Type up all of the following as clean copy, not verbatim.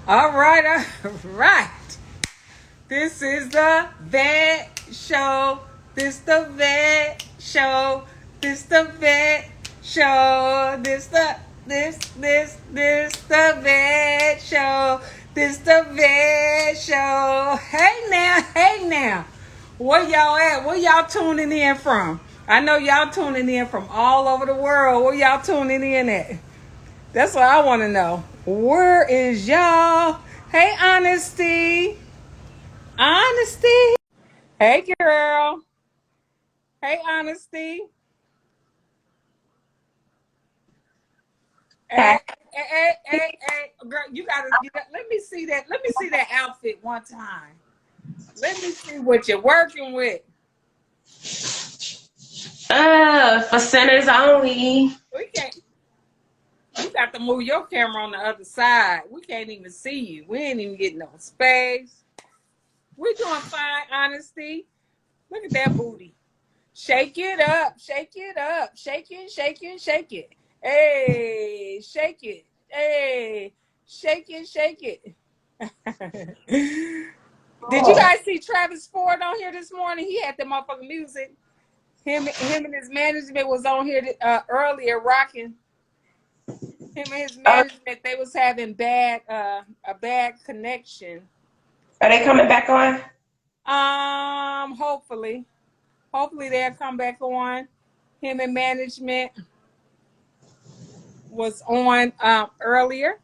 All right, all right. This is the vet show. This the vet show. This the vet show. This the vet show. This the vet show. Hey now. Where y'all at? Where y'all tuning in from? I know y'all tuning in from all over the world. Where y'all tuning in at? That's what I want to know. Where is y'all? Hey, Honesty. Honesty. Hey, girl. Hey, Honesty. Hey, Okay. girl, you gotta get up. Let me see that. Let me see that outfit one time. Let me see what you're working with. For sinners only. We can't. You got to move your camera on the other side. We can't even see you. We ain't even getting no space. We doing fine, Honesty. Look at that booty. Shake it up, shake it up, shake it, shake it, shake it. Hey, shake it. Hey, shake it, shake it. Did you Oh. guys see Travis Ford on here this morning? He had the motherfucking music. Him and his management was on here earlier rocking. Him and his Are management, they was having a bad connection. they coming back on? Hopefully. Hopefully they'll come back on. Him and management was on earlier,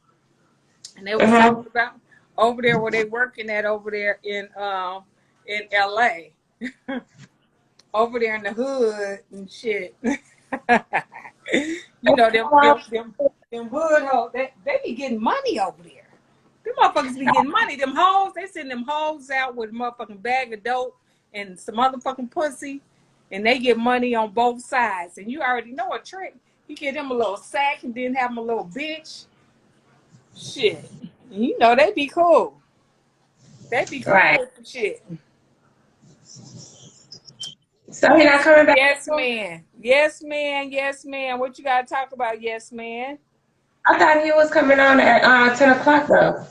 and they was talking Mm-hmm. about over there where they working at over there in LA, over there in the hood and shit. You know them hood hoes. They be getting money over there. Them motherfuckers be getting money. Them hoes, they send them hoes out with a motherfucking bag of dope and some motherfucking pussy, and they get money on both sides. And you already know a trick. You get them a little sack and then have them a little bitch. Shit. You know, they be cool. They be cool Right. with shit. So he not coming back Yes, on? man. Yes, man. Yes, man. What you got to talk about? Yes, man. I thought he was coming on at 10 o'clock though.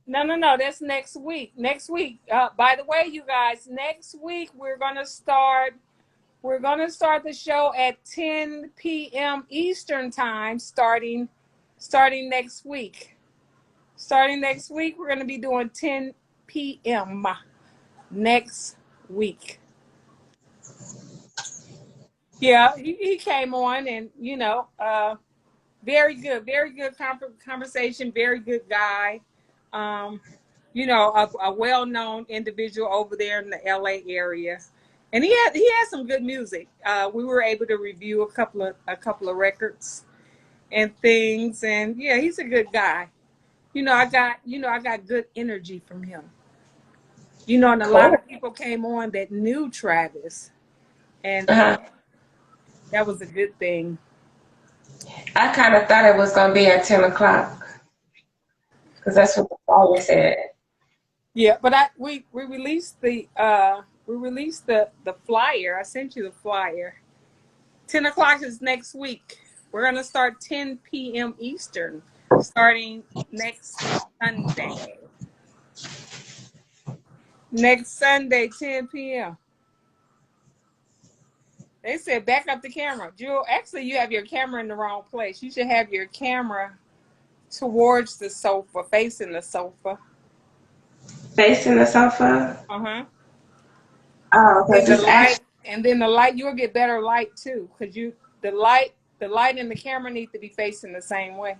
No. That's next week. Next week. By the way, you guys, next week we're gonna start. We're gonna start the show at 10 p.m. Eastern time, starting next week. Starting next week, we're gonna be doing 10 p.m. next week. Yeah, he came on, and very good conversation, very good guy. Um, a well-known individual over there in the LA area, and he had some good music. We were able to review a couple of records and things, and yeah, he's a good guy. I got good energy from him. And a lot Cool. of people came on that knew Travis, and Uh-huh. that was a good thing. I kind of thought it was gonna be at 10 o'clock because that's what the flyer said. Yeah, but we released the flyer. I sent you the flyer. 10 o'clock is next week. We're gonna start 10 p.m. Eastern, starting next Sunday. Next Sunday, 10 p.m. They said back up the camera. Jewel, actually, you have your camera in the wrong place. You should have your camera towards the sofa, facing the sofa. Facing the sofa. Uh huh. Oh, okay. Then the Because light, actually, and then the light, you'll get better light too, because the light and the camera need to be facing the same way.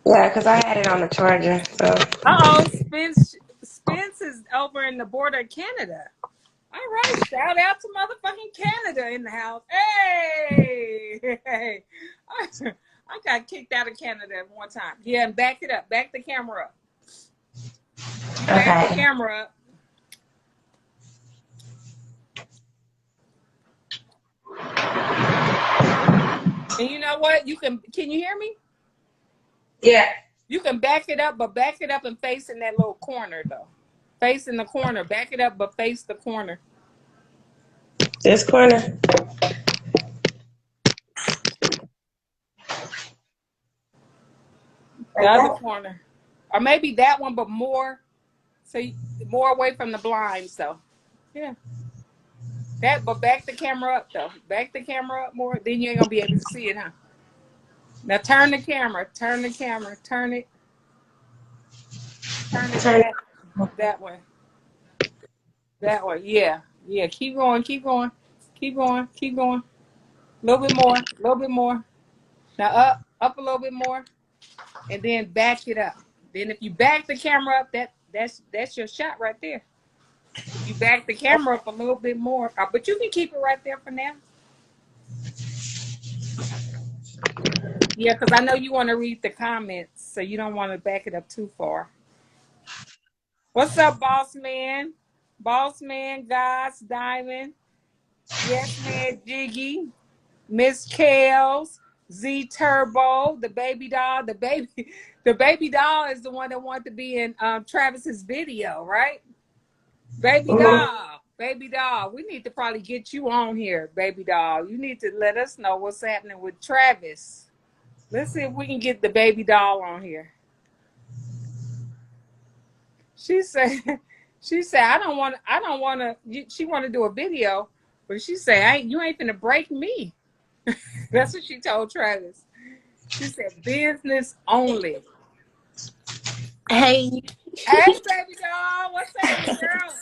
yeah, because I had it on the charger. So Spence is over in the border of Canada. All right, shout out to motherfucking Canada in the house. Hey, I got kicked out of Canada at one time. Yeah, and back it up, back the camera up. You back the okay. camera up, and you know what? Can you hear me? Yeah. You can back it up, but back it up and face in that little corner though. Face in the corner. Back it up, but face the corner. This corner. The Like other that. corner. Or maybe that one, but more. So more away from the blinds, though. Yeah. That, but back the camera up though. Back the camera up more. Then you ain't gonna be able to see it, huh? Now turn the camera. Turn the camera. Turn it. Turn it Turn. that way. That way. Yeah. Yeah. Keep going. Keep going. Keep going. Keep going. A little bit more. A little bit more. Now up a little bit more, and then back it up. Then if you back the camera up, that's your shot right there. If you back the camera up a little bit more, but you can keep it right there for now. Yeah, because I know you want to read the comments, so you don't want to back it up too far. What's up, boss man? Boss man, Goss, Diamond, Yes Man, Jiggy, Miss Kales, Z Turbo, the baby doll. The baby doll is the one that wanted to be in Travis's video, right? Baby doll, baby doll. We need to probably get you on here, baby doll. You need to let us know what's happening with Travis. Let's see if we can get the baby doll on here. She said, I don't want to. She want to do a video, but she said, you ain't finna break me. That's what she told Travis. She said, business only. Hey. Hey, baby doll, what's happening, girl?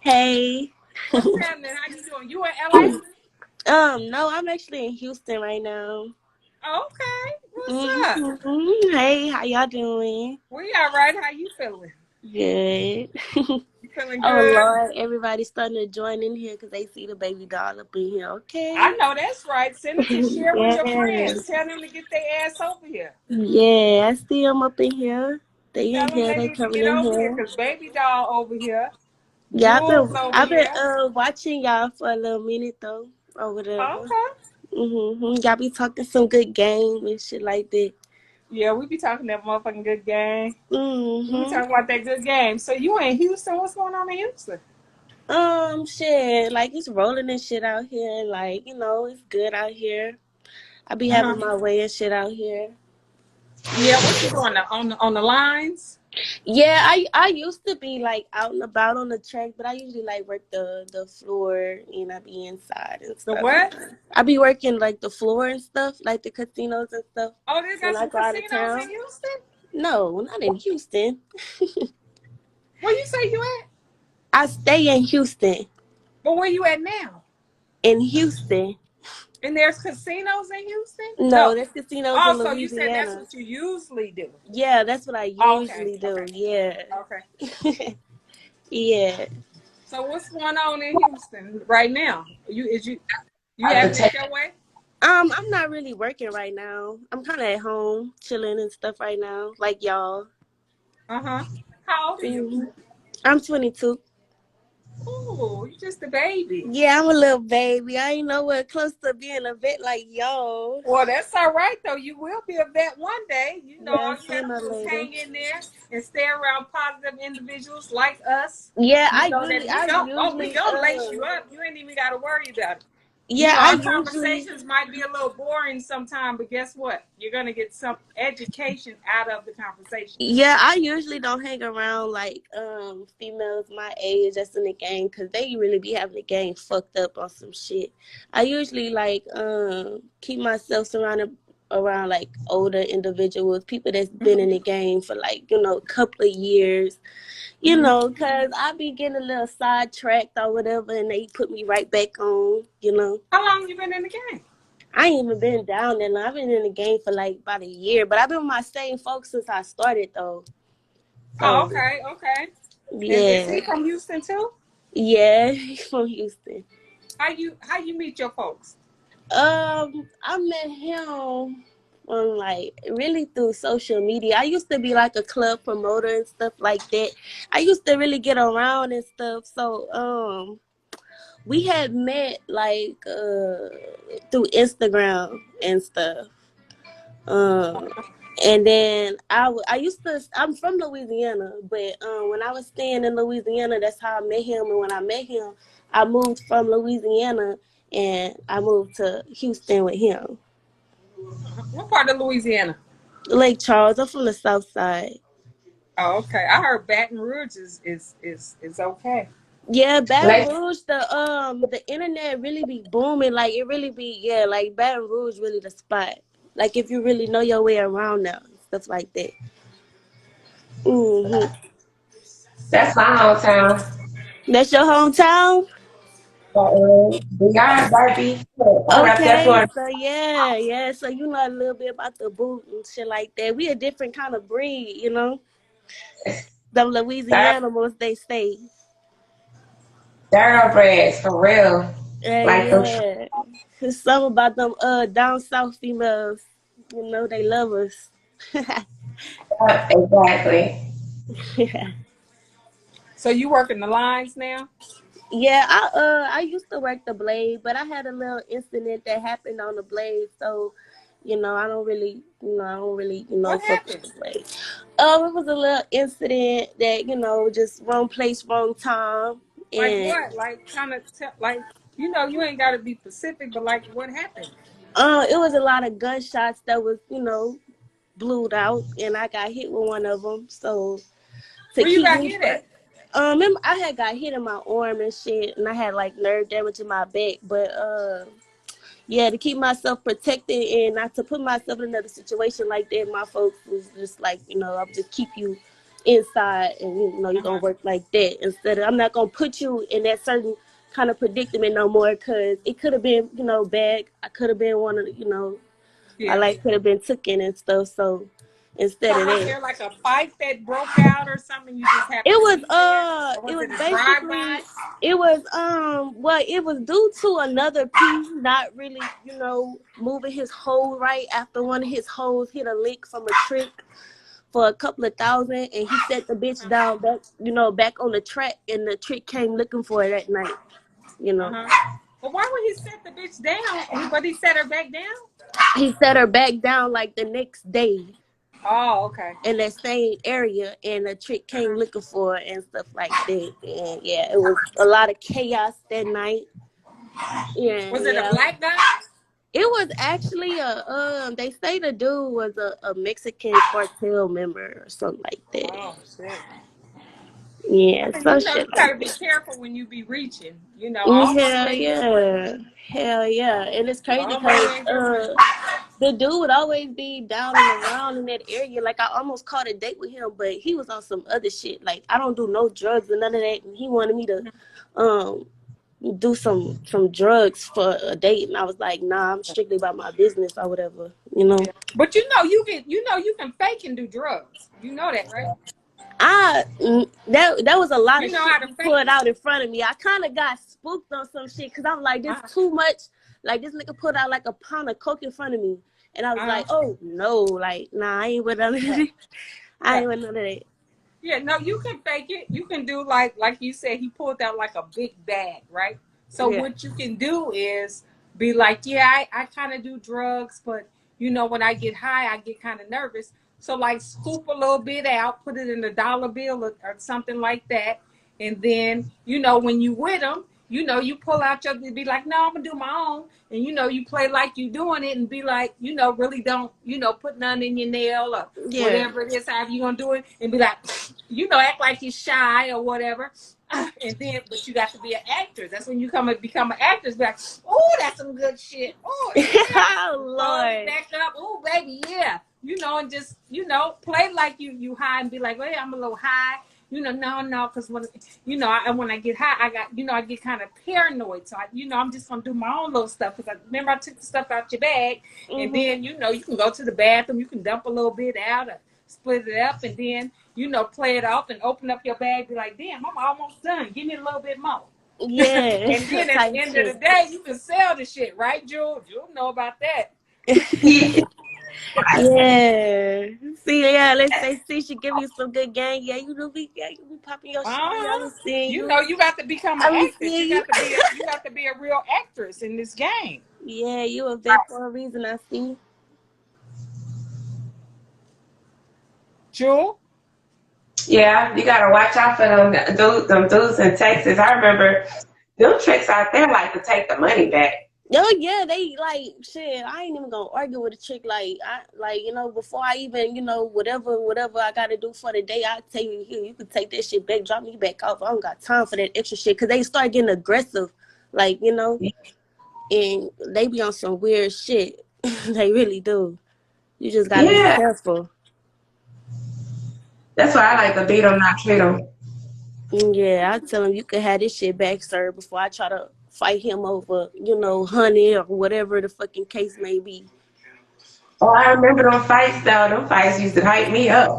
Hey. What's happening? How you doing? You in LA? No, I'm actually in Houston right now. Okay, what's up? Hey, how y'all doing? We all right. How you feeling? Good. You feeling Oh good? Lord, everybody's starting to join in here because they see the baby doll up in here. I Okay. know that's right. Send it to share with your friends. Yes. Tell them to get their ass over here. Yeah, I see them up in here. They in Tell them here. they They need to coming get in over here here. because baby doll over here, Yeah, Jules over I've been here. watching y'all for a little minute though, or whatever. Okay. Y'all be talking some good game and shit like that. Yeah, we be talking that motherfucking good game. We be Mm-hmm. talking about that good game. So you in Houston? What's going on in Houston? Shit, like it's rolling and shit out here. Like, it's good out here. I be Uh-huh. having my way and shit out here. Yeah, what you doing on the lines? Yeah, I used to be like out and about on the track, but I usually like work the floor and I be inside and The stuff. what? I be working like the floor and stuff, like the casinos and stuff Oh, they got when I some go out of casinos in town. Houston? No, not in Houston. Where you say you at? I stay in Houston. But where you at now? In Houston. And there's casinos in Houston? No, No. there's casinos in Oh, so you said that's Louisiana. what you usually do. Yeah, that's what I Oh, okay, usually do. okay, Yeah. okay. Yeah. So what's going on in Houston right now? You I've been having it taking. your way? I'm not really working right now. I'm kind of at home, chilling and stuff right now, like y'all. Uh-huh. How old are you? hmm I'm 22. Oh, you just a baby. Yeah, I'm a little baby. I ain't nowhere close to being a vet like y'all. Well, that's all right though. You will be a vet one day. You know, Yeah, all you gotta sooner do or is later. hang in there and stay around positive individuals like us. Yeah, You know that we I don't. Oh, we usually, gonna lace you up. You ain't even gotta worry about it. You yeah, know, I our usually, conversations might be a little boring sometimes, but guess what? You're gonna get some education out of the conversations. yeah, I usually don't hang around like females my age that's in the game because they really be having the game fucked up on some shit. I usually like keep myself surrounded around like older individuals, people that's been in the game for like a couple of years, Mm-hmm. because I be getting a little sidetracked or whatever, and they put me right back on. How long you been in the game? I ain't even been down that long. I've been in the game for like about a year, but I've been with my same folks since I started though. Oh, So okay, okay. Is yeah, he from Houston too? yeah, he's from Houston. How you meet your folks? I met him on like really through social media. I used to be like a club promoter and stuff like that. I used to really get around and stuff. So we had met like through Instagram and stuff. Um, and then I used to, I'm from Louisiana, but when I was staying in Louisiana, that's how I met him. And when I met him, I moved from Louisiana and I moved to Houston with him. What part of Louisiana? Lake Charles, I'm from the south side. Oh, okay. I heard Baton Rouge is okay. Yeah, Baton Like Rouge, the internet really be booming. Like it really be, yeah, like Baton Rouge really the spot. Like if you really know your way around now, stuff like that. Hmm. that's my hometown. That's your hometown? Beyond Barbie. I'm right there Okay, for so yeah, yeah. So you know a little bit about the boot and shit like that. We a different kind of breed, you know. Them thorough- Louisiana ones, they say. thoroughbreds for real. Like them. Yeah. There's something about them down south females. You know, they love us. Exactly. So you working the lines now? Yeah, I used to work the blade, but I had a little incident that happened on the blade, so I don't really, What fuck with happened? the blade. It was a little incident that, just wrong place, wrong time. Like And what? Like kind of like you ain't got to be specific, but like what happened? it was a lot of gunshots that was, blued out, and I got hit with one of them. So to Where you keep got me hit from, at? remember I had got hit in my arm and shit, and I had like nerve damage in my back. But yeah, to keep myself protected and not to put myself in another situation like that, my folks was just like, I'll just keep you inside, and you're gonna Uh-huh. work like that instead of, I'm not gonna put you in that certain kind of predicament no more, because it could have been, bad. I could have been one of the, my Yeah. life could have been taken and stuff. So instead So of was that, there like a fight that broke out or something? You just happened to be there, or it was was it a drive by? basically, it was well, it was due to another P not really, moving his hole right after one of his holes hit a lick from a trick for a couple of thousand, and he set the bitch down back, back on the track, and the trick came looking for her that night, you Uh know. huh. But why would he set the bitch down? But he set her back down. He set her back down like the next day Oh, okay. in that same area, and the trick came Uh-huh. looking for her and stuff like that. And yeah, it was a lot of chaos that night. Yeah, Was it a yeah. black guy? It was actually they say the dude was a Mexican cartel member or something like that. Oh shit. I Yeah, mean, some you shit gotta like be that. careful when you be reaching. All money Hell ain't good money. yeah. Hell yeah. And it's crazy All money because ain't good money. the dude would always be down and around in that area. Like I almost caught a date with him, but he was on some other shit. Like I don't do no drugs or none of that. And he wanted me to um do some drugs for a date, and I was like, nah, I'm strictly about my business or whatever, you know. Yeah. But you can fake and do drugs. You know that, right? That was a lot You of know shit how to he fake put it. out in front of me. I kind of got spooked on some shit because I'm like, this Uh-huh. too much. Like this nigga put out like a pound of coke in front of me, and I was Uh-huh. like, oh no, like nah, I ain't with none of Yeah. that. I Yeah. ain't with none of that. Yeah, no, you can fake it. You can do like you said, he pulled out like a big bag, right? So Yeah, what you can do is be like, yeah, I kind of do drugs, but when I get high, I get kind of nervous. So like scoop a little bit out, put it in a dollar bill or something like that, and then when you with them, you pull out your be like, no, I'm gonna do my own, and you play like you doing it, and be like, really don't put none in your nail or yeah, whatever it is, however you gonna do it, and be like, act like you're shy or whatever. And then, but you got to be an actress. That's when you come and become an actress. Be like, oh, that's some good shit. Oh, yeah. oh Close it Lord, back up. Oh, baby, yeah. And just, play like you high and be like, well, I'm a little high. No, because when I get high, I got, I get kind of paranoid. So, I'm just going to do my own little stuff. Because I remember I took the stuff out your bag. And hmm then, you can go to the bathroom. You can dump a little bit out or split it up. And then, play it off and open up your bag. Be like, damn, I'm almost done. Give me a little bit more. yeah, And then at the type end of the shit. day, you can sell the shit, right, Jewel? Jewel know about that. Yeah. Yeah. See, yeah, let's say, see, she give you some good game. Yeah, you be popping your shit. I Uh-huh. be seeing you. You got to become an I be actress. seeing you. You got to be a real actress in this game. Yeah, you a vet for a reason, I see. Jewel? Yeah, you gotta watch out for them dudes in Texas. I remember them tricks out there like to take the money back. Oh yeah, they like shit. I ain't even gonna argue with a chick. Before I even whatever I gotta do for the day, I tell you, here, you can take that shit back, drop me back off. I don't got time for that extra shit, cause they start getting aggressive, and they be on some weird shit. They really do. You just gotta be Yeah, careful. that's why I like to beat them, not treat them. Yeah, I tell him you can have this shit back, sir, before I try to fight him over, honey or whatever the fucking case may be. Oh, I remember them fights though. Them fights used to hype me up.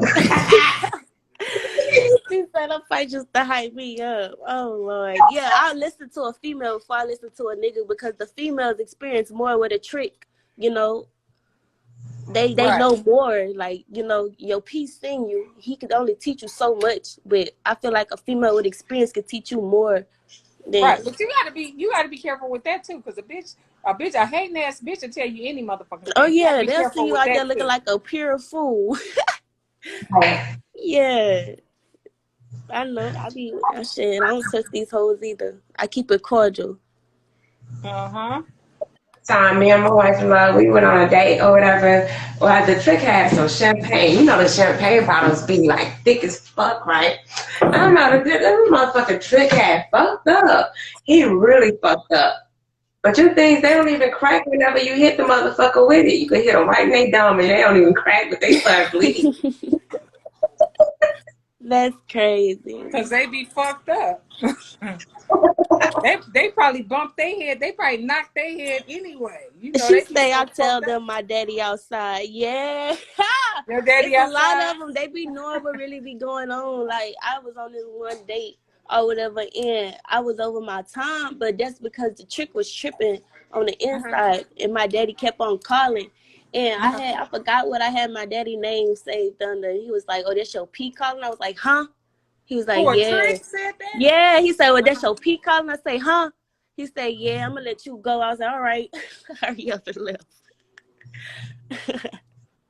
He said I'm fight just to hype me up. Oh Lord. Yeah, I listen to a female before I listen to a nigga because the females experience more with a trick. You know, they Right. know more. Like, your piece in you, he could only teach you so much. But I feel like a female with experience could teach you more than Right. But you gotta be careful with that too, because a hating ass bitch will tell you any motherfucking oh thing. You gotta yeah, be they'll see careful you with out there that looking too. like a pure fool. Like, Yeah. I know. I be with that shit. I don't touch these hoes either. I keep it cordial. Uh-huh. time me and my wife in law, we went on a date or whatever. Well, the trick had some champagne. You know the champagne bottles be like thick as fuck, right? I don't know, the motherfucking trick had fucked up. He really fucked up. But you things, they don't even crack whenever you hit the motherfucker with it. You can hit them right in their dumb and they don't even crack, but they start bleeding. That's crazy. Cause they be fucked up. They probably bumped their head. They probably knocked their head anyway. She They be say I so tell fucked up. them my daddy outside. Yeah. Your daddy It's a lot outside. of them. They be knowing what really be going on. Like, I was on this one date or whatever, and I was over my time, but that's because the chick was tripping on the Uh-huh. inside, and my daddy kept on calling. And Uh-huh. I forgot what I had my daddy name saved under. He was like, "Oh, that's your P calling." I was like, "Huh?" He was like, Who, a "Yeah." trick said that? Yeah, he said, "Well, that's Uh-huh. your P calling." I say, "Huh?" He said, "Yeah, I'm gonna let you go." I was like, "All right." Hurry up and left.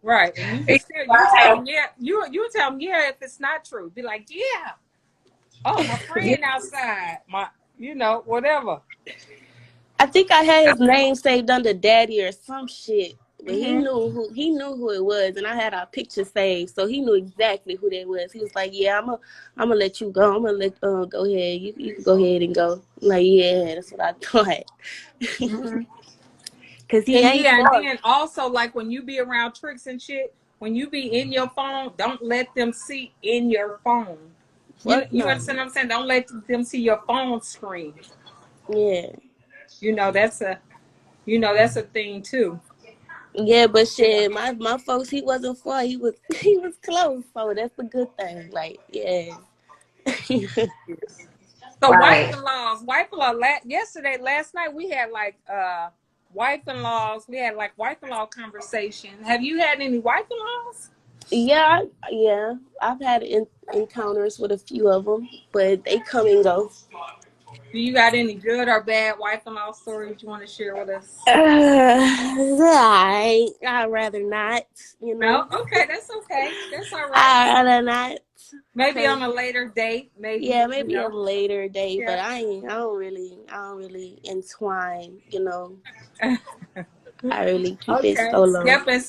Right. And you tell them yeah. You tell them yeah if it's not true. Be like, yeah. Oh, my Yeah, friend outside. Whatever. I think I had his name saved under Daddy or some shit, but he Mm-hmm. knew who it was, and I had our picture saved, so he knew exactly who that was. He was like, "Yeah, I'm gonna let you go. I'm gonna let go ahead. You can go ahead and go." I'm like, yeah, that's what I thought, Mm-hmm. cause he And ain't yeah, and far. then also like when you be around tricks and shit, when you be in your phone, don't let them see in your phone. You Fuck you no. understand what I'm saying? Don't let them see your phone screen. Yeah, You know that's a that's a thing too. yeah, but shit, my folks, he wasn't far. He was he was close, so that's a good thing. Like, yeah. So right. wife in law. Yesterday, last night we had like wife in laws. We had like wife in law conversation. Have you had any wife in laws? Yeah, yeah. I've had encounters with a few of them, but they come and go. Do you got any good or bad wife in law stories you want to share with us? I'd rather not, you No, know. okay, that's okay. That's all right. I'd rather not, Maybe cause on a later date, yeah, maybe maybe a later day, but yeah. I don't really entwine, you know. I really keep it Okay. solo. Yep. And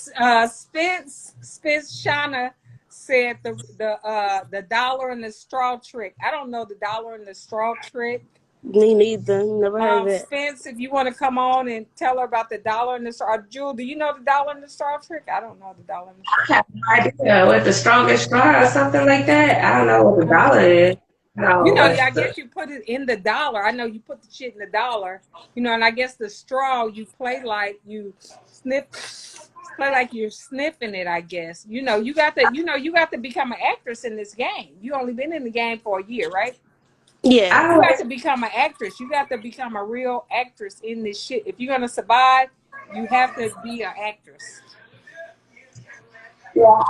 Spence Shauna said the dollar and the straw trick. I don't know the dollar and the straw trick. Me neither. Never heard of it. Spence, if you want to come on and tell her about the dollar and the straw. Jewel, do you know the dollar and the straw trick? I don't know the dollar and the straw. I have no idea what the strongest straw or something like that. I don't know what the dollar is. No, I what's the guess you put it in the dollar. I know you put the shit in the dollar, and I guess the straw you sniff, play like you're sniffing it. I guess you got to become an actress in this game. You only been in the game for a year, right? Yeah. I You got always to become an actress. You got to become a real actress in this shit. If you're gonna survive, you have to be an actress. yeah,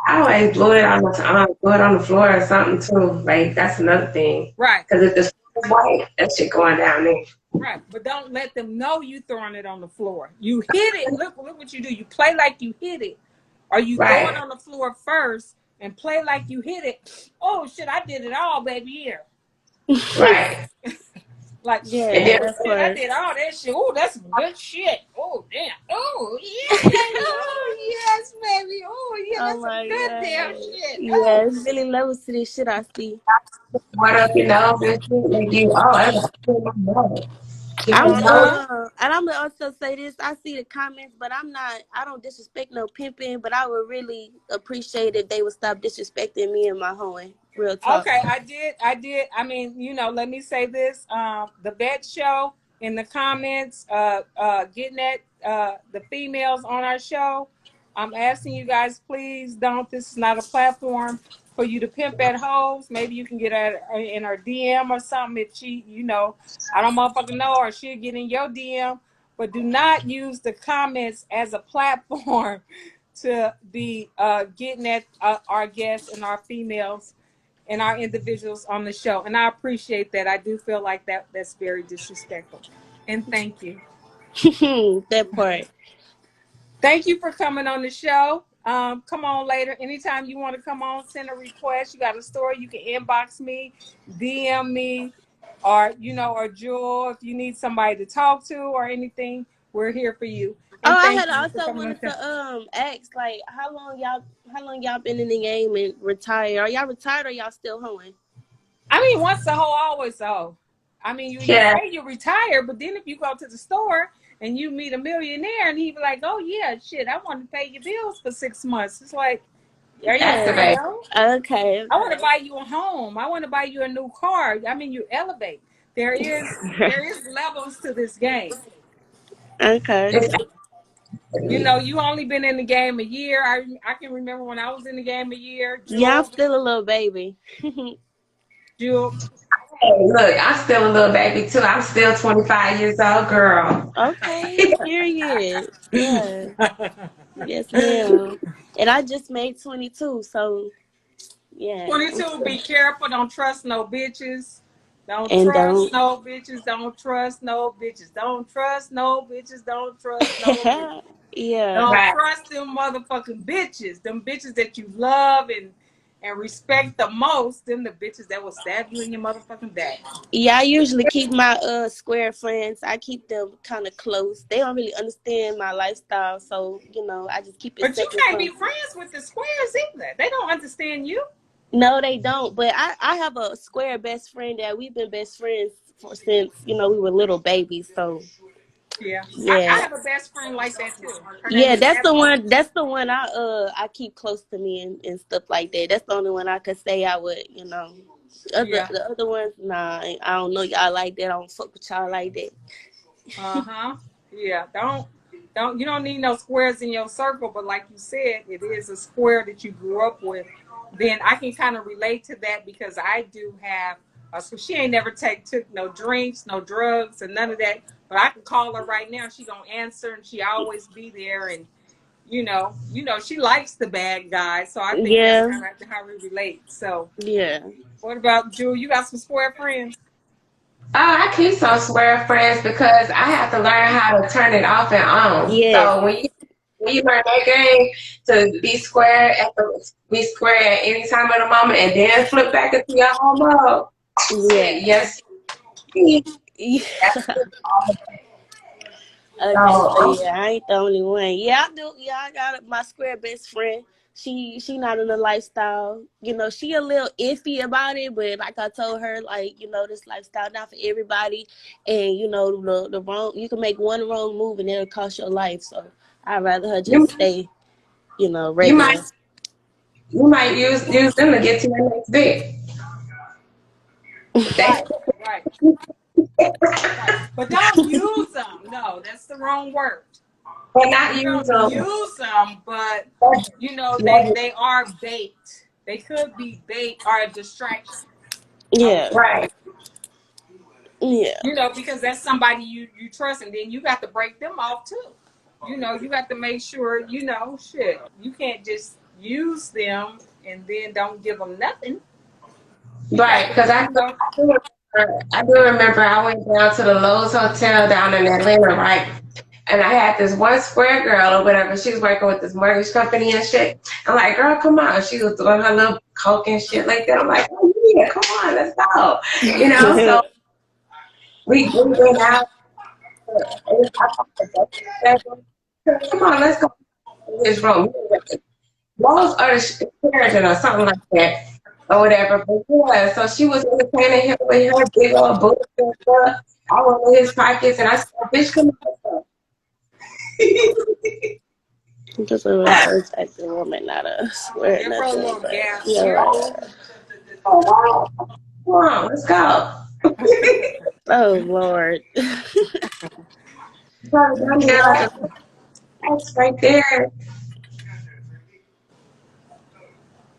I always blew it on the floor or something too. Like that's another thing. Right. Because if the straw is white, that shit going down there. Right, but don't let them know you throwing it on the floor. You hit it. Look what you do. You play like you hit it, or you throw it Right, on the floor first and play like you hit it. Oh shit! I did it all, baby. Here. right. Like, And Yeah, then oh that shit, I part. did all that shit. Oh, that's some good shit. Oh damn. Oh yeah, baby. Oh yes, baby. Oh yeah, Oh that's some my good damn god. shit. Oh. Yeah, it's really levels to this shit I see. what up your nose and shit, like you, oh, I got my nose. Keep I'm your nose. and I'm gonna also say this. I see the comments, but I don't disrespect no pimping, but I would really appreciate if they would stop disrespecting me and my hoeing. Real talk. Okay, I did. I did. I mean, let me say this. The vet show in the comments, getting at the females on our show. I'm asking you guys, please don't. This is not a platform for you to pimp at hoes. Maybe you can get at in her DM or something if she, I don't motherfucking know, or she'll get in your DM. But do not use the comments as a platform to be getting at our guests and our females and our individuals on the show. And I appreciate that. I do feel like that's very disrespectful. And thank you. That part. Thank you for coming on the show. Come on later. Anytime you want to come on, send a request. You got a story, you can inbox me, DM me, or Jewel, if you need somebody to talk to or anything, we're here for you. Oh, And I thank had you for also coming on wanted the show. to ask like how long y'all been in the game and retired? Are y'all retired or y'all still hoeing? I mean, once a hoe, always a hoe. I mean, you Yeah, say you retire, but then if you go to the store and you meet a millionaire and he be like, "Oh yeah, shit, I want to pay your bills for 6 months." It's like, are you for Yeah. activate. real? Okay. I want to Okay. buy you a home. I want to buy you a new car. I mean, you elevate. There is levels to this game. Okay. It's You only been in the game a year. I can remember when I was in the game a year. Yeah, I'm Jewel, still a little baby. Jewel. hey, look, I'm still a little baby too. I'm still 25 years old, girl. Okay. Period. Yeah. Yes, ma'am. And I just made 22, so yeah, I'm 22, still be careful. Don't trust no bitches. Don't and trust don't. no bitches. Don't trust no bitches. Don't trust no bitches. Don't trust no bitches. Yeah. Don't Right. trust them motherfucking bitches. Them bitches that you love and respect the most. Them the bitches that will stab you in your motherfucking back. Yeah, I usually keep my square friends. I keep them kind of close. They don't really understand my lifestyle, so I just keep it But you separate can't be from. friends with the squares either. They don't understand you. No, they don't. But I have a square best friend that we've been best friends for since we were little babies. So Yeah. I yeah, have a best friend like that too. Her name yeah. is That's the Evelyn. one. That's the one I keep close to me and stuff like that. That's the only one I could say I would. Yeah. The other ones, nah. I don't know y'all like that. I don't fuck with y'all like that. Uh-huh. Yeah. You don't need no squares in your circle, but like you said, it is a square that you grew up with. Then I can kind of relate to that because I do have so she ain't never took no drinks, no drugs, and none of that. But I can call her right now. She gonna answer and she always be there and she likes the bad guy. So I think that's Yeah, kind of how we relate. So yeah, what about Jewel? You got some square friends? Oh, I keep some square friends because I have to learn how to turn it off and on. yes, So when you learn that game to be square at any time of the moment and then flip back into your home mode. yeah. Yes, Yeah. that's all. Okay, so So yeah, I ain't the only one. Yeah, I do. Yeah, I got my square best friend. She not in the lifestyle. She a little iffy about it, but like I told her, like this lifestyle not for everybody, and the wrong. You can make one wrong move and it'll cost your life. So I'd rather her you just stay, you might regular. you might use them to get to your next bit. They Right, right, right. But don't use them. No, that's the wrong word. will not You use don't them. use them, but Yeah, they are bait. They could be bait or a distraction. I would Yeah, say. right. yeah, Because that's somebody you trust, and then you got to break them off too. You got to make sure shit. You can't just use them and then don't give them nothing. You got Right, to, because I do remember I went down to the Lowe's Hotel down in Atlanta, right? And I had this one square girl or whatever. She was working with this mortgage company and shit. I'm like, girl, come on. She was doing her little coke and shit like that. I'm like, oh yeah, come on, let's go. So We went out. I talked to Dustin. Come on, let's go to his room. Those are the parenting or something like that or whatever. But yeah, so she was entertaining him with her big old boots and stuff. I went in his pockets and I said, "Bitch, come on." Just a real first acting woman, not a swear Give her a nothing, little but gas. you're Give her a right. little. Oh wow, come on, let's go. Oh Lord. Yeah. That's right there.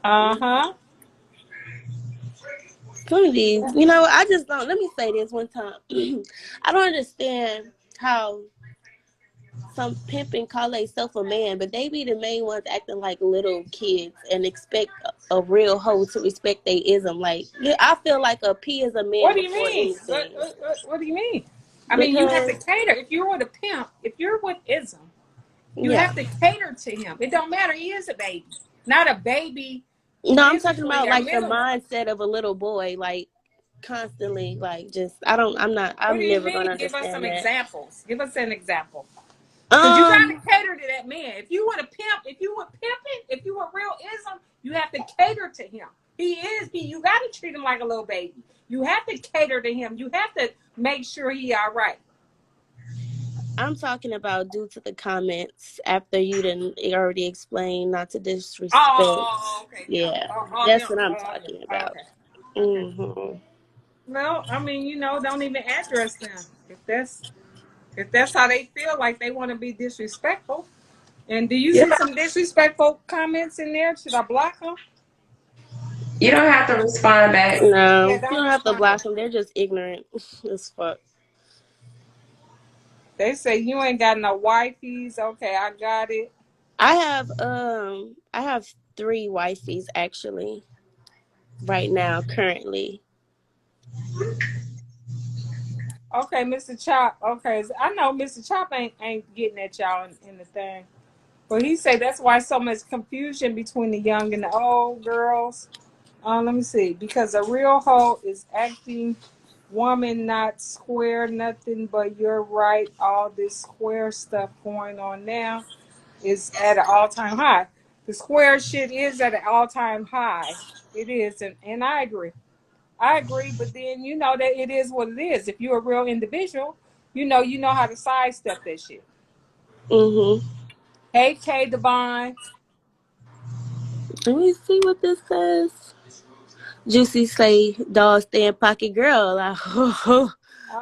Uh-huh. Some of these, I just don't. Let me say this one time. I don't understand how some pimping call themselves a man, but they be the main ones acting like little kids and expect a real hoe to respect their ism. Like, I feel like a P is a What man do you before mean? anything. What do you mean? I mean, you have to Because, cater. If you're with a pimp, if you're with ism, you yeah. have to cater to him. It don't matter. He is a baby, not a baby No, I'm talking physically about or like the mentally. mindset of a little boy, like constantly, like just, What do I'm you never going mean? to Give us some understand that. examples. Give us an example. Because you got to Um, cater to that man. If you want to pimp, if you want pimping, if you want real ism, you have to cater to him. You got to treat him like a little baby. You have to cater to him. You have to make sure he all right. I'm talking about due to the comments after you didn't already explain not to disrespect. Okay, yeah. Yeah, Them. that's what I'm talking about. Okay. Hmm. Well, I mean, don't even address them if that's how they feel like they want to be disrespectful. And do you Yeah. see some disrespectful comments in there? Should I block them? You don't have to respond back. Yeah, No, you don't don't have to respond to block them. them. They're just ignorant as fuck. They say you ain't got no wifeys. Okay, I got it. I have three wifeys actually right now currently. Okay, Mr. Chop. Okay, I know Mr. Chop ain't getting at y'all in the thing, but he say that's why so much confusion between the young and the old girls. Let me see. Because a real hoe is acting woman, not square, nothing but you're right. All this square stuff going on now is at an all time high. The square shit is at an all time high. It is, and I agree. I agree, but then you know that it is what it is. If you're a real individual, you know how to sidestep that shit. Mhm. Hey K Divine. Let me see what this says. Juicy say, dog stand pocket girl. Like, Oh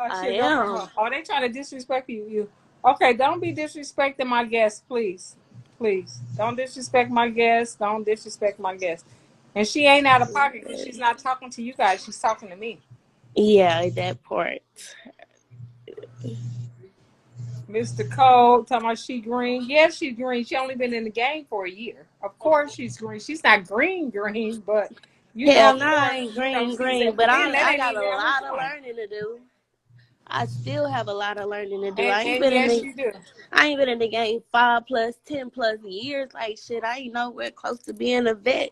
I shit, go for am. her. Oh, they trying to disrespect you. Okay, don't be disrespecting my guest, please. Please. Don't disrespect my guest. Don't disrespect my guest. And she ain't out of pocket because she's not talking to you guys. She's talking to me. Yeah, that part. Mr. Cole talking about she green. Yes, she's green. She only been in the game for a year. Of course she's green. She's not green, but Hell of no, I course, ain't green, but but then that I ain't got even a lot of everyone. learning to do. I still have a lot of learning to do. And yes, you do. I ain't been in the game 5 plus, 10 plus years. Like shit, I ain't nowhere close to being a vet.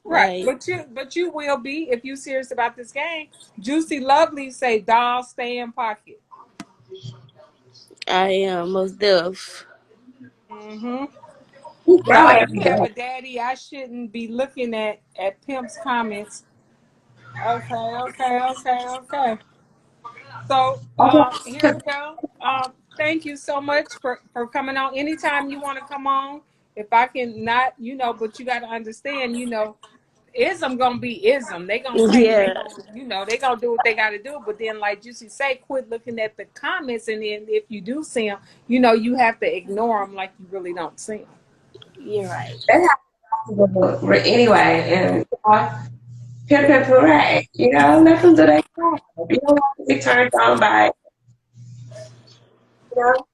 Right. Like But you will be if you serious about this game. Juicy Lovely say doll stay in pocket. I am most deaf. Mm-hmm. Go No, ahead. you have a daddy. I shouldn't be looking at Pimp's comments. Okay. So here Okay. we go. Thank you so much for coming on. Anytime you want to come on, if I can not, but you got to understand, ism gonna be ism. They gonna say they Yeah, gonna, they gonna do what they got to do. But then, like Juicy say, quit looking at the comments, and then if you do see them, you have to ignore them like you really don't see them. you're right. That's how anyway, and pimp and parade. Let them do their job. You don't have to be turned on by it, you know.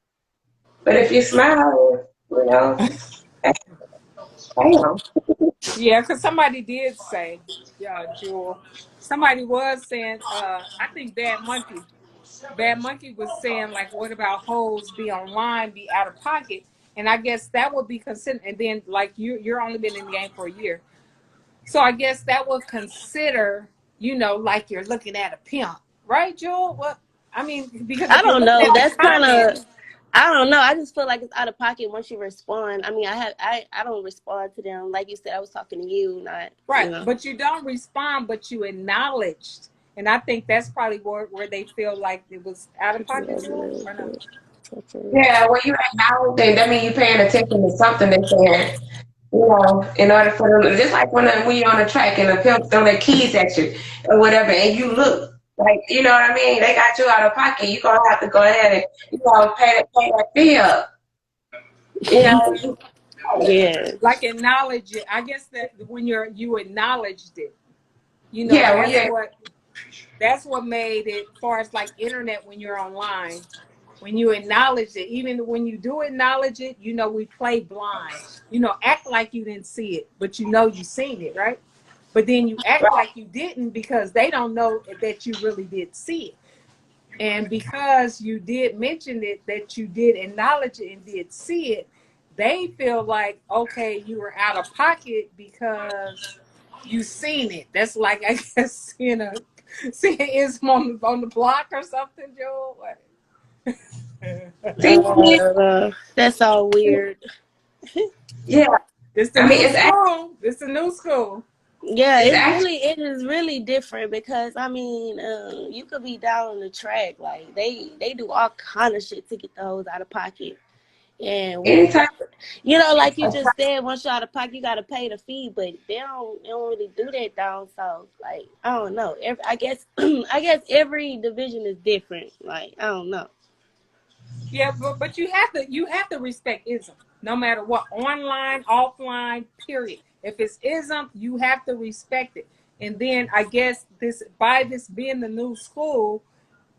But if you smile, that's damn. Yeah, because somebody did say, yeah, Jewel. Somebody was saying, I think Bad Monkey. Bad Monkey was saying, like, what about hoes be online, be out of pocket? And I guess that would be considered. And then, like, you're only been in the game for a year, so I guess that would consider, like you're looking at a pimp, right, Jewel? What? I mean, because I if you're don't looking know. at the That's kind comments, of. I don't know. I just feel like it's out of pocket once you respond. I mean, I don't respond to them. Like you said, I was talking to you, not right? But you don't respond, but you acknowledged, and I think that's probably where they feel like it was out of pocket, Jewel, or no? Yeah, when you acknowledge it, that means you're paying attention to something they're saying. You know, in order for them, just like when you're on a track and the pimp throw their keys at you or whatever, and you look like, you know what I mean? They got you out of pocket. You're gonna have to go ahead and pay that fee up. You know, Yeah. Like acknowledge it. I guess that when you acknowledged it, yeah, that's what made it. Far as like internet, when you're online, when you acknowledge it, even when you do acknowledge it, we play blind. Act like you didn't see it, but you seen it, right? But then you act like you didn't because they don't know that you really did see it. And because you did mention it, that you did acknowledge it and did see it, they feel like, okay, you were out of pocket because you seen it. That's like, I guess, seeing ism on the block or something, Joel. see, That's all weird. yeah. It's the I mean, new school. It's the new school. Yeah, it's actually it is really different because I mean, you could be down on the track, like they do all kind of shit to get the hoes out of pocket, and anytime. like you just said, once you're out of pocket, you gotta pay the fee, but they don't really do that down south. Like I don't know, I guess I guess every division is different. Like I don't know. Yeah, but you have to respect ism, no matter what, online, offline, period. If it's ism, you have to respect it. And then I guess this being the new school,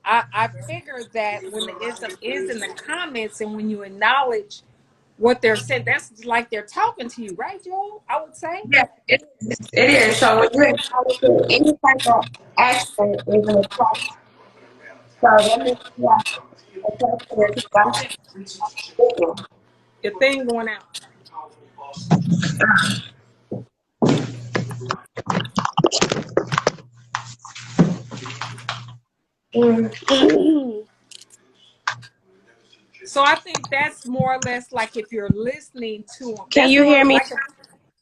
I figured that when the ism is in the comments and when you acknowledge what they're saying, that's like they're talking to you, right, Joel? I would say. Yeah, it is. So when you acknowledge it, any type of action is an attack. So that means you have to attack to it. Your thing going out. So I think that's more or less like if you're listening to them. Can That's you more hear me? like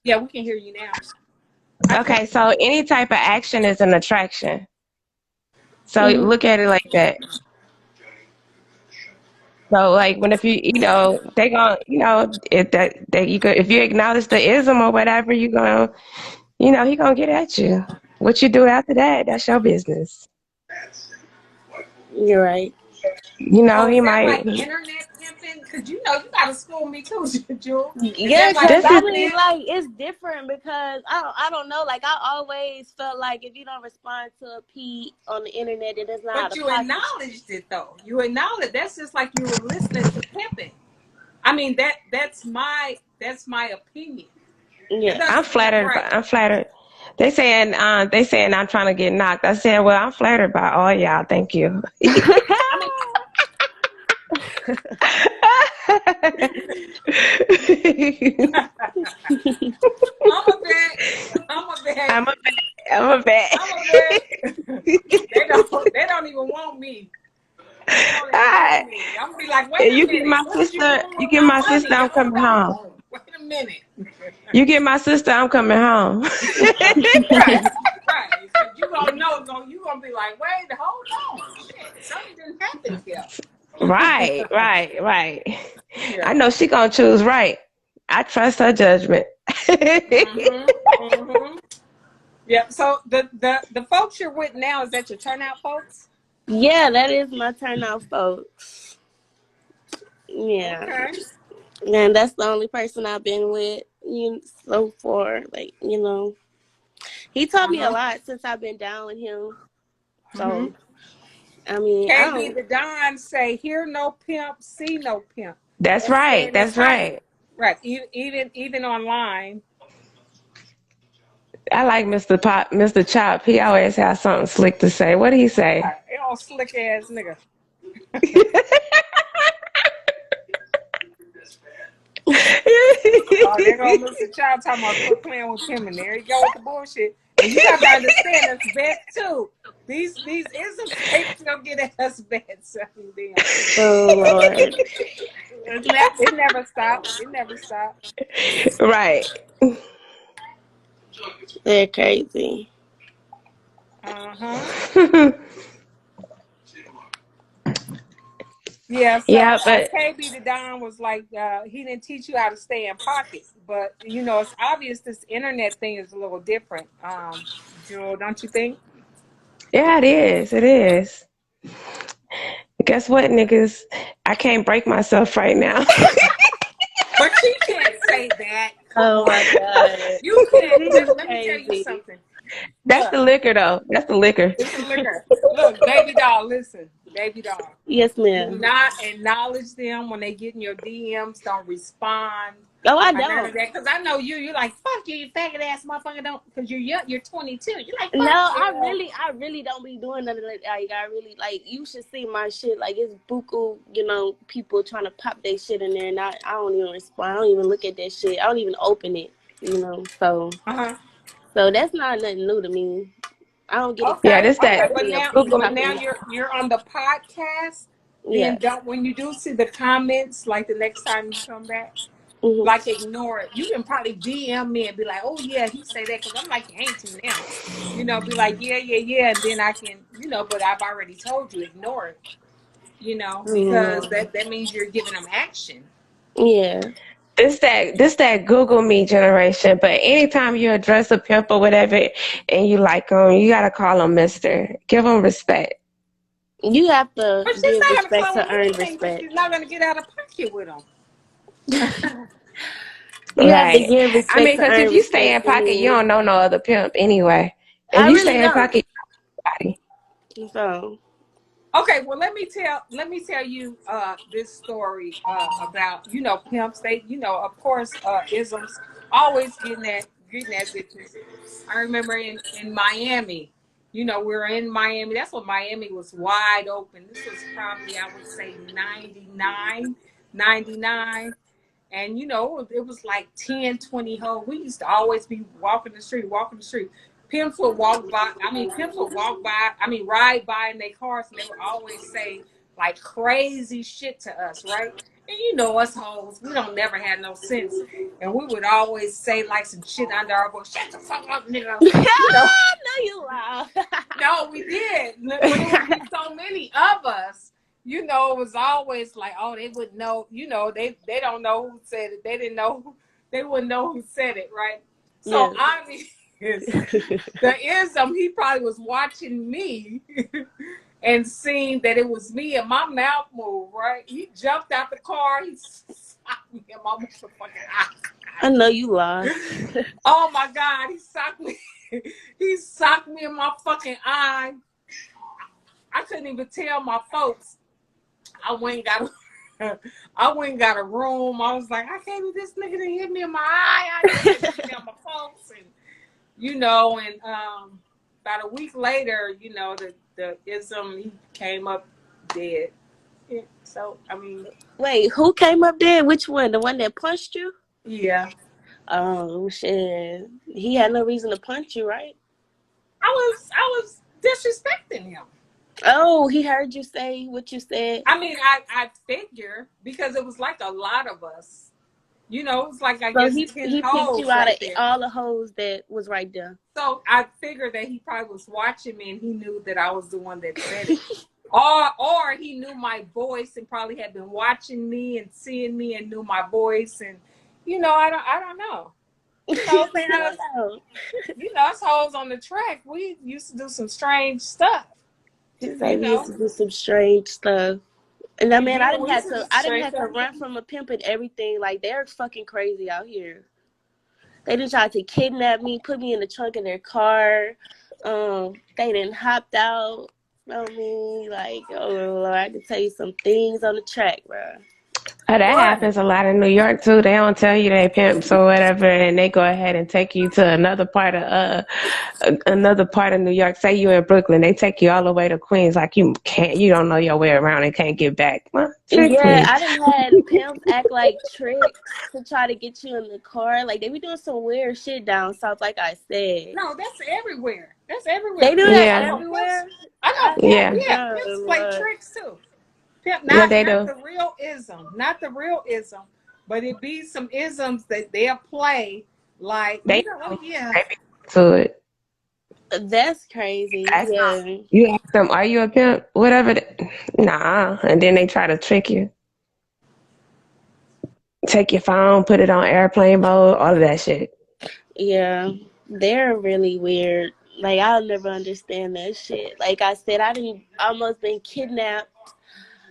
yeah, we can hear you now. Okay, so any type of action is an attraction. So look at it like that. So like when if they gonna if you acknowledge the ism or whatever, you gonna he gonna get at you. What you do after that, that's your business. You're right. So He is that might. like internet pimping? Because you gotta school me too, Jewel. Is Yeah, that like because This I is mean, internet? like, it's different because I don't know. Like, I always felt like if you don't respond to a P on the internet, it is not out But of you pocket. acknowledged it though. You acknowledged that's just like you were listening to pimping. I mean that's my opinion. That Yeah. I'm doesn't mean flattered. right. I'm flattered. They saying I'm trying to get knocked. I said, well, I'm flattered by all y'all. Thank you. I mean, I'm a bet. I'm a bet. I'm a I'm a bet. I'm a bet. They don't even want me. They don't even want Alright. me. I'm gonna be like, wait You a get minute, my what is you sister. doing You with get my my sister. money? I'm Hold coming home. on. Wait a minute. You get my sister. I'm coming home. Right, right. Because you gonna know, you gonna be like, wait, hold on. Shit, something didn't happen here. Right, right, right. I Yeah. know she gonna choose right. I trust her judgment. Mhm. Mhm. Yeah. So the folks you're with now, is that your turnout folks? Yeah, that is my turnout, folks. Yeah. Okay. And that's the only person I've been with so far. Like, he taught me a Uh-huh. lot since I've been down with him. Mhm. So, I mean, I KB don't. the Don say, "Hear no pimp, see no pimp." That's That's right. saying it's That's right. right. Right. Even online. I like Mr. Chop. He always has something slick to say. What do he say? Right. They all slick ass nigga. Oh, there go Mr. Child talking about quit playing with him, and there you go with the bullshit. And you have to understand us vets too. These isms, they still get at us vets. Selling them. Oh Lord, It never stops. It never stops. Right. they're crazy. Uh-huh. Yeah, so Yeah, but KB the Don was like, he didn't teach you how to stay in pocket. But, you know, it's obvious this internet thing is a little different, Jewel, don't you think? yeah, it is. It is. Guess what, niggas? I can't break myself right now. But you can't say that. Come Oh on. my God, You can't. this is Let me tell you crazy. something. That's Look, the liquor, though. That's the liquor. it's a liquor. Look, baby doll, listen. Baby doll. Yes, Do ma'am. not acknowledge them when they get in your DMs. Don't respond. Oh, I Or none of don't. that. Because I know you. You're like, fuck you, you faggot ass motherfucker. Don't. Because you're young. You're 22. You're like, No, fuck you. I really don't be doing none of that. Like, I really like. You should see my shit. Like, it's buku, people trying to pop their shit in there, and I don't even respond. I don't even look at that shit. I don't even open it. Uh-huh. So that's not nothing new to me. I don't get Yeah, Okay. excited this when that Okay. I But see a now, pimp Google. but now popping. you're on the podcast. Yeah. Then don't. When you do see the comments, like the next time you come back, Hmm. like ignore it. You can probably DM me and be like, oh yeah, he say that, because I'm like, you ain't to now. Be like, yeah, yeah, yeah, and then I can, but I've already told you, ignore it. Because Mm, that means you're giving them action. yeah. This that Google me generation. But anytime you address a pimp or whatever, and you like them, you gotta call them Mister. Give them respect. You have to But she's give not gonna respect call them to earn anything because respect. she's not gonna get out of pocket with them. You have to Right. give I respect mean, to because if earn you stay respect in for pocket, you me. don't know no other pimp anyway. If I you really stay in don't. pocket, you So, Okay, well let me tell you this story about pimps. They of course isms always getting at bitches. I remember in Miami, we were in Miami. That's when Miami was wide open. This was probably, I would say, 99, 99. And it was like 10, 20 hoes. We used to always be walking the street. Pimps would walk by. I mean, pimps would walk by. I mean, ride by in their cars, and they would always say like crazy shit to us, right? And us hoes, we don't never had no sense, and we would always say like some shit under our voice. Shut the fuck up, nigga. You know. no, you lie. No, we did, but it would be so many of us. It was always like, oh, they wouldn't know. They don't know who said it. They didn't know. They wouldn't know who said it, right? So Yeah. obvious, the ism, he probably was watching me and seeing that it was me and my mouth moved, right? He jumped out the car. He socked me in my motherfucking I eye. know you lie. Oh my God, he socked me. He socked me in my fucking eye. I couldn't even tell my folks. I went and got a, I went and got a room. I was like, I can't believe this nigga done hit me in my eye. I couldn't tell my folks, and about a week later, the ism, he came up dead. Yeah, so I mean, Wait, who came up there? Which one? The one that punched you? yeah, Oh shit. He had no reason to punch you, right? I was disrespecting him. Oh, he heard you say what you said. I mean, I figure because it was like a lot of us. It was like, I So guess, he 10 he picked you hoes out of right there. all the hoes that was right there. So I figured that he probably was watching me and he knew that I was the one that said it. Or he knew my voice and probably had been watching me and seeing me and knew my voice, and I don't know. You Because don't know. us hoes on the track, we used to do some strange stuff. He You said we used know, to do some strange stuff. And I we mean, did. We used to do some I didn't strange have to stuff. run from a pimp and everything. Like they're fucking crazy out here. They didn't try to kidnap me, put me in the trunk of their car. They didn't hopped out. You know what I mean? Like, oh Lord, I can tell you some things on the track, bro. Oh, that What? happens a lot in New York too. They don't tell you they pimps or whatever, and they go ahead and take you to another part of New York. Say you in Brooklyn, they take you all the way to Queens, like you don't know your way around and can't get back. Well, trick Yeah, me. I done had pimps act like tricks to try to get you in the car. Like they be doing some weird shit down south, like I said. No, that's everywhere. That's everywhere. They do Pimps. that I Yeah, know pimps. everywhere. I know I pimp. yeah, Yeah, don't pimps play know. tricks too. Pimp, yeah, not they not do. the real ism, not the real ism, but it be some isms that they'll play. Like They you know, know. yeah. They be to it. That's crazy. That's Yeah. you ask them, are you a pimp? Whatever. Nah, and then they try to trick you. Take your phone, put it on airplane mode, all of that shit. Yeah. They're really weird. Like I'll never understand that shit. Like I said, I didn't almost been kidnapped.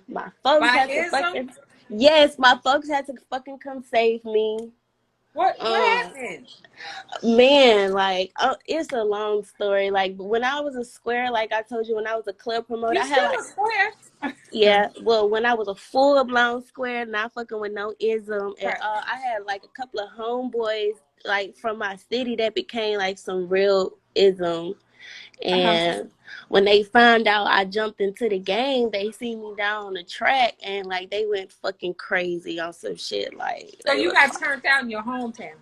My folks By had to ism, fucking Yes, my folks had to fucking come save me. what Um happened? Man, like it's a long story. Like when I was a square, like I told you, when I was a club promoter, You I had still like a square? yeah. Well, when I was a full blown square, not fucking with no ism at Okay. all, I had like a couple of homeboys like from my city that became like some real ism. Uh-huh. And when they found out I jumped into the game, they see me down on the track and like they went fucking crazy on some shit. Like So they you was got turned out in your hometown,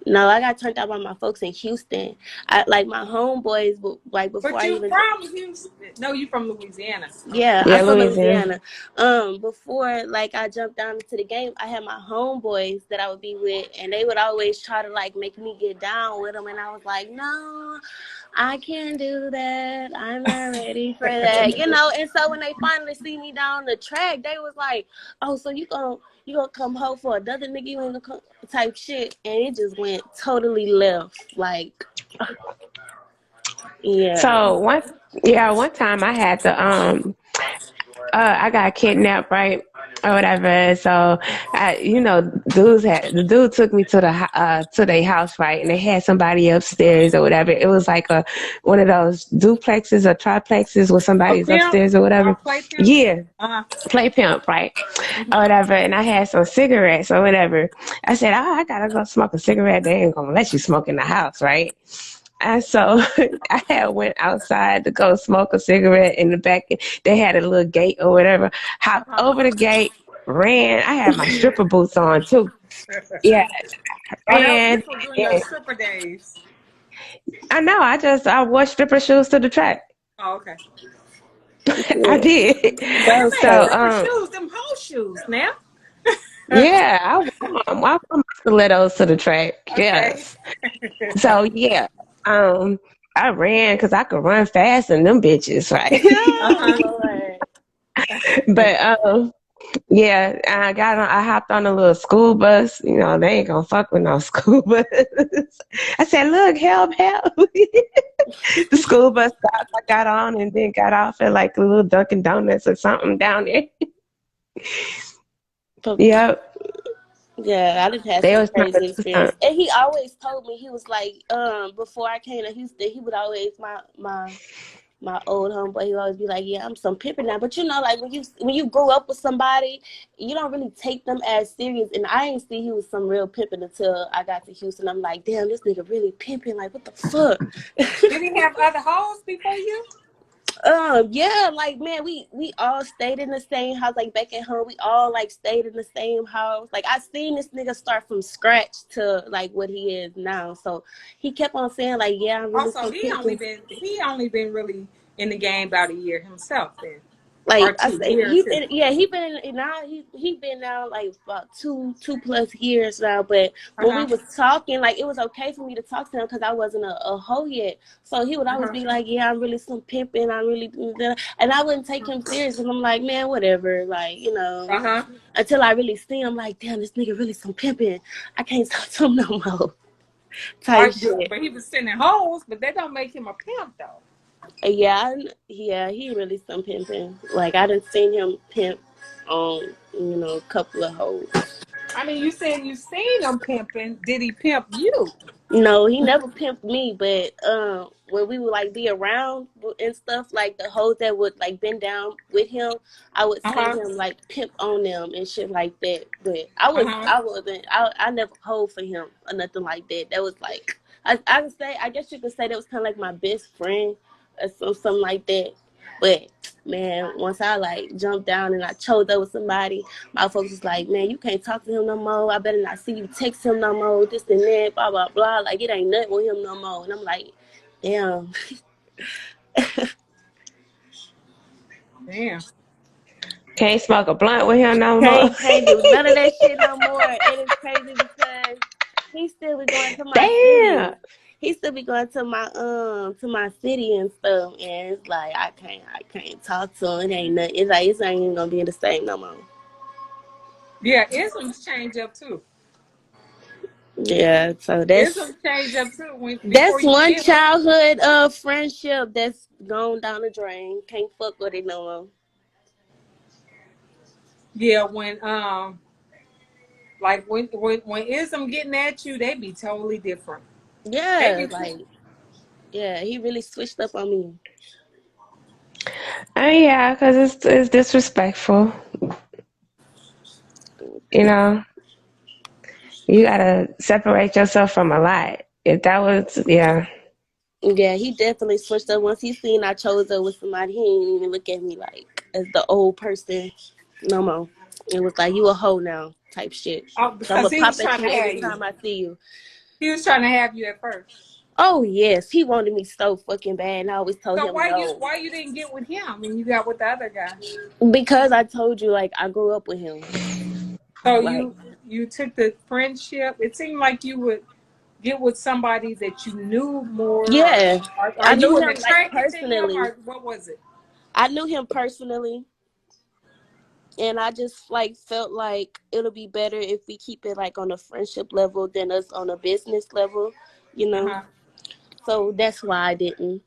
no, I got turned out by my folks in Houston. I like my homeboys, like before but I you even from Houston? No, you from Louisiana. Okay. yeah, I'm Yeah, from Louisiana. Louisiana. Before like I jumped down into the game, I had my homeboys that I would be with, and they would always try to like make me get down with them, and I was like, no, I can't do that. I'm not ready for that, you know. And so when they finally see me down the track, they was like, oh, so you gonna come home for another nigga you ain't gonna come type shit, and it just went totally left, like yeah. So one time I had to I got kidnapped, right? Or whatever. So the dude took me to to their house, right? And they had somebody upstairs or whatever. It was like one of those duplexes or triplexes where A somebody's pimp upstairs or or whatever. play pimp? Yeah, Uh-huh. play pimp, right? Or whatever. And I had some cigarettes or whatever. I said, oh, I gotta go smoke a cigarette. They ain't gonna let you smoke in the house, right? And so I had went outside to go smoke a cigarette in the back. They had a little gate or whatever. Hopped Uh-huh. over the gate, ran. I had my stripper boots on too. Yeah, Oh, ran. this was during your And stripper days. I know. I wore stripper shoes to the track. Oh, okay. I Yeah, did. Wait a that's minute, So crazy. stripper shoes, them horseshoes now. yeah, I wore my stilettos to the track. Okay. Yes. So yeah, um, I ran because I could run fast in them bitches, right? Oh Uh-huh. Lord. But yeah, I hopped on a little school bus. You know, they ain't gonna fuck with no school bus. I said, look, help, help. The school bus stopped. I got on and then got off at like a little Dunkin' Donuts or something down there. But Yep. yeah, I just had They some was trying to crazy do experience. something. And he always told me, he was like, before I came to Houston, he would always my old homeboy, he would always be like, yeah, I'm some pimping now. But you know, like when you grow up with somebody, you don't really take them as serious. And I ain't see he was some real pimping until I got to Houston. I'm like, damn, this nigga really pimping. Like, what the fuck? Did he have other hoes before you? Yeah, like man, we all stayed in the same house. Like back at home, we all like stayed in the same house. Like I seen this nigga start from scratch to like what he is now. So he kept on saying like, yeah, I'm really Also, some pimping. he only been really in the game about a year himself then. Or Like I two, say, year or two. he been now he been now like about two plus years now. But when we Uh-huh. was talking, like it was okay for me to talk to him because I wasn't a hoe yet. So he would always Uh-huh. be like, yeah, I'm really some pimping, I really do that. And I wouldn't take him serious and I'm like, man, whatever, like you know. Uh-huh. Until I really seen him, like, damn, this nigga really some pimping. I can't talk to him no more. Type shit. But he was sending hoes, but that don't make him a pimp though. Yeah, he really some pimping. Like I done seen him pimp on, a couple of hoes. I mean, you saying you seen him pimping. Did he pimp you? No, he never pimped me, but when we would like be around and stuff, like the hoes that would like bend down with him, I would Uh see huh. him like pimp on them and shit like that. But Uh huh. I never hold for him or nothing like that. That was like I would say, I guess you could say that was kind of like my best friend or something like that. But man, once I like jumped down and I chose up with somebody, my folks was like, man, you can't talk to him no more. I better not see you text him no more. This and that, blah blah blah. Like it ain't nothing with him no more. And I'm like, damn. Damn. Can't smoke a blunt with him no more. Can't do none of that shit no more. It is crazy because he still be going to my Damn. city. He still be going to my city and stuff, and it's like I can't talk to him. It ain't nothing. It's like it ain't even gonna be the same no more. Yeah, isms change up too. Yeah, so Isms change up too. When before that's you one get them. childhood friendship that's gone down the drain. Can't fuck with it no more. Yeah, when like when ism getting at you, they be totally different. They Yeah, be like yeah, he really switched up on me. Yeah, because it's disrespectful. You know, you gotta separate yourself from a lot. If that was, yeah. Yeah, he definitely switched up. Once he seen I chose up with somebody, he didn't even look at me like as the old person no more. It was like you a hoe now type shit. oh, So I'm because gonna he was pop at trying to you every have you. time I see you. He was trying to have you at first. Oh yes, he wanted me so fucking bad, and I always told So him no why you didn't get with him and you got with the other guy? because I told you like I grew up with him. So Like you took the friendship. It seemed like you would get with somebody that you knew more, yeah, or I you knew weren't him like attracted to him, personally. or what was it? I knew him personally, and I just like felt like it'll be better if we keep it like on a friendship level than us on a business level, you Uh know. huh. So that's why I didn't.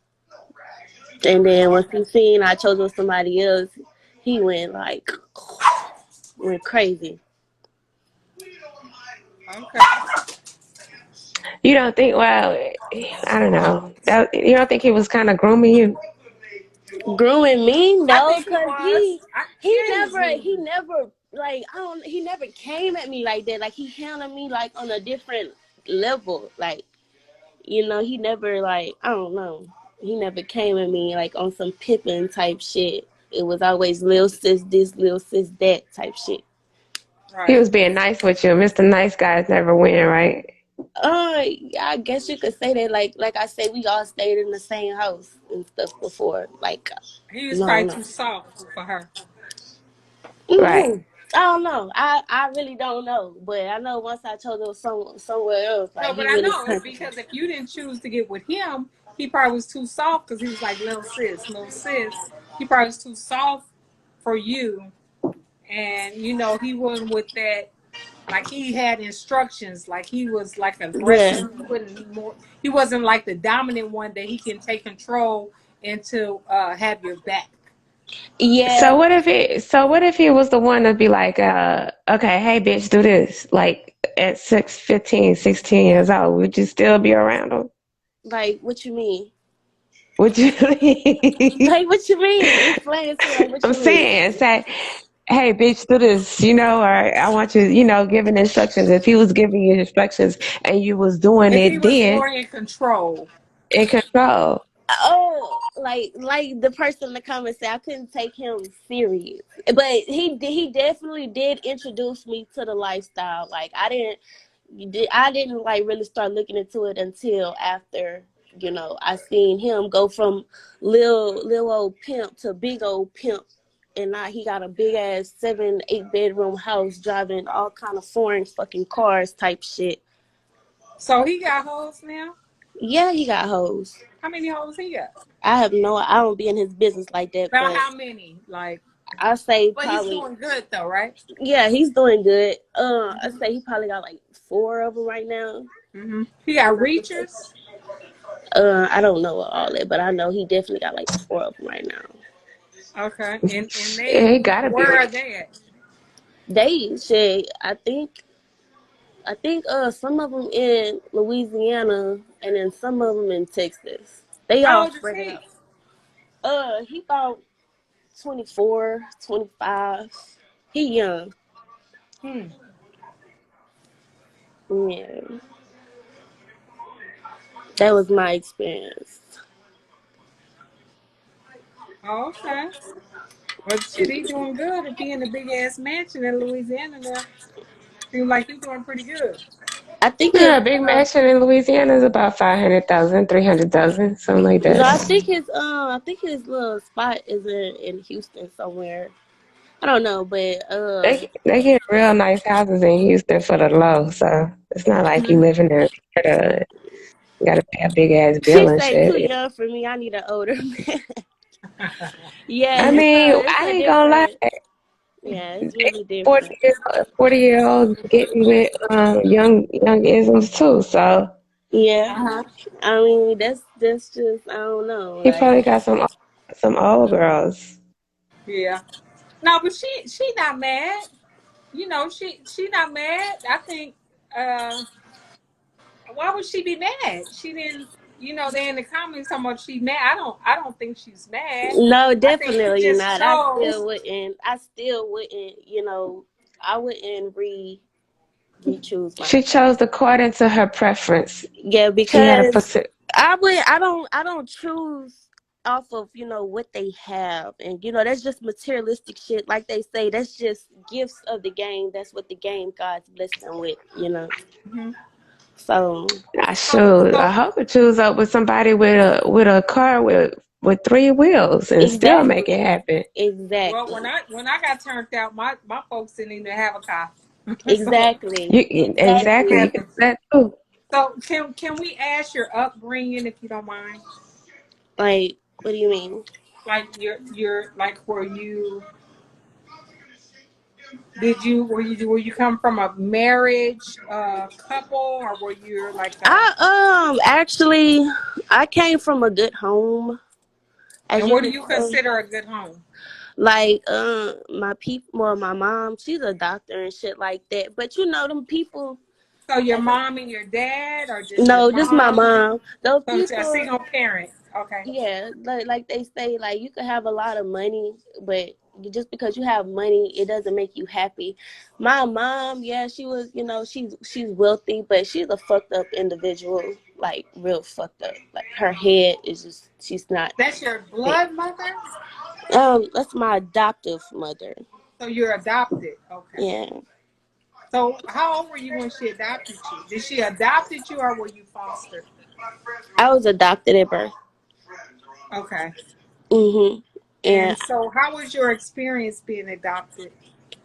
And then once he Okay. seen I chose with somebody else, he went like went crazy. Okay. You don't think? Well, I don't know. You don't think he was kind of grooming you? Grooming me? I No, think he cause was. Yeah, he was he moving. never like I don't he never came at me like that. Like he handled me like on a different level. Like he never like I don't know. He never came at me like on some Pippin type shit. It was always little sis this, little sis that type shit. He Right. was being nice with you. Mr. Nice Guys never win, right? Yeah, I guess you could say that. Like I say, we all stayed in the same house and stuff before. Like, He was no, probably no. too soft for her. Right. I don't know. I really don't know. But I know once I told him somewhere else, No, like but he I really know turned. because if you didn't choose to get with him, he probably was too soft because he was like little sis, little sis. He probably was too soft for you, and he wasn't with that. Like he had instructions, like he was like aggressive. Yeah, He wouldn't more. He wasn't like the dominant one that he can take control and to have your back. yeah. So what if he was the one to be like, okay, hey bitch, do this. Like at 16 years old, would you still be around him? Like what you mean? Would you? Like what you mean? Explain it to me. Like what I'm you mean? saying, say, hey bitch, do this, or I want you, giving instructions. If he was giving you instructions and you was doing If he it was then more in control, in control. Oh, like the person in the comments said, I couldn't take him serious, but he definitely did introduce me to the lifestyle. Like I didn't like really start looking into it until after I seen him go from little old pimp to big old pimp, and now he got a big ass 7-8 bedroom house, driving all kind of foreign fucking cars type shit. so he got hoes now. Yeah, he got hoes. How many hoes he got? I don't be in his business like that, About but how many? Like, I say but he's probably, doing good though, right? yeah, he's doing good. I say he probably got like 4 of them right now. He got reachers. I don't know all that, but I know he definitely got like 4 of them right now. Okay, and Yeah, they he gotta be where are rich. they at? They said, I think I think some of them in Louisiana and then some of them in Texas. They How all old is spread it he? out. He about 24, 25. He young. Hmm. Yeah. That was my experience. Oh, okay. Well, shit, he doing good if he in the big ass mansion in Louisiana now. Seems like he's doing pretty good. I think his Yeah, a big mansion in Louisiana is about 500,000, 300,000, something like no, that. I think his little spot is in Houston somewhere. I don't know, but They get real nice houses in Houston for the low, so it's not like you Mhm. living there. You gotta pay a big ass bill she and say too shit. young for me. I need an older man. Yeah, I mean, it's I a ain't gonna lie. different. Yeah, it's really 40 different. year 40-year olds getting with young isms too. So Yeah, Uh-huh. I mean that's just I don't know. he Like probably got some old girls. Yeah. No, but she not mad. You know, she not mad. I think why would she be mad? She didn't they in the comments talking about she mad. I don't think she's mad. no, I think she definitely just not. chose. I still wouldn't. I wouldn't re choose my. She chose according to her preference. Yeah, She had a because put. I don't choose off of, what they have. And that's just materialistic shit. Like they say, that's just gifts of the game. That's what the game God's blessed them with. Mhm. So I So should. I so hope to choose up with somebody with a car with three wheels and still make it exactly. happen. well when Exactly. I got turned out, my folks didn't even have a car. So Exactly. it Exactly. Exactly. You can happened. do that too. So can we ask your upbringing if you don't mind? Like, what do you mean? Like your like were you come from a marriage couple, or were you like a Actually I came from a good home, as and you what do can you tell. consider a good home? Like, my people, well, my mom, she's a doctor and shit like that. But them people, So your like, mom and your dad, or just your no, just my mom? mom. Those So it's a people, single parent. Okay. yeah, like they say, like you could have a lot of money, but just because you have money, it doesn't make you happy. My mom, yeah, she was, she's wealthy, but she's a fucked up individual, like real fucked up. Like her head is just, she's not. That's your blood mother? That's my adoptive mother. So you're adopted. Okay. Yeah. So how old were you when she adopted you? Did she adopted you or were you fostered? I was adopted at birth. Okay. And And so how was your experience being adopted?